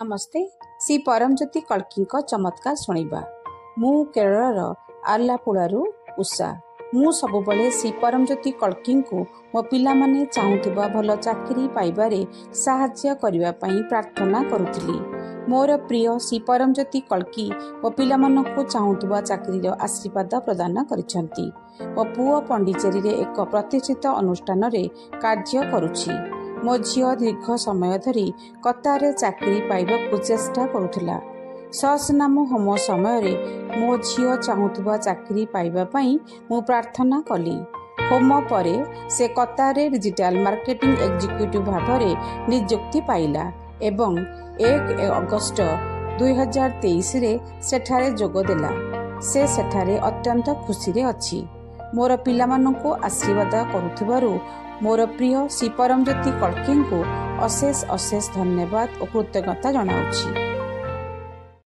नमस्ते। श्री परमज्योति कल्की चमत्कार शुणा। मु केरल आलापुड़ू उषा। मु सबुबले श्री परमज्योति कल्की मो पिला माने चाहूबा भल चाकरी पाइबारे साहाय्य करने प्रार्थना करुली। मोर प्रिय श्री परमज्योति कल्की मो पिला मानकु चाहूबा चाकरी आशीर्वाद प्रदान करिसेंती। मो पुओ पंडिचेरी रे एक प्रतिष्ठित अनुष्ठान रे कार्य करुछि। मो झियो दीर्घ समय धरी कतारे चाकरी पाइबाकु चेष्टा करुथिला। सहस्रनाम होम समय मो झियो चाहूबा चाकरी पाइबा पई मु प्रार्थना कली। होम परे से कतारे डिजिटल मार्केटिंग एग्जीक्यूटिव भावरे नियुक्ति पाइला एवं 1 अगस्त 2023 रे सेठारे जोग देला। से सेठारे अत्यंत खुशी रे अछि। मोर पिलामानंको आशीर्वाद करुथिबारु मोर प्रिय श्री परमज्योति कल्की को अशेष अशेष धन्यवाद और कृतज्ञता जनाउछि।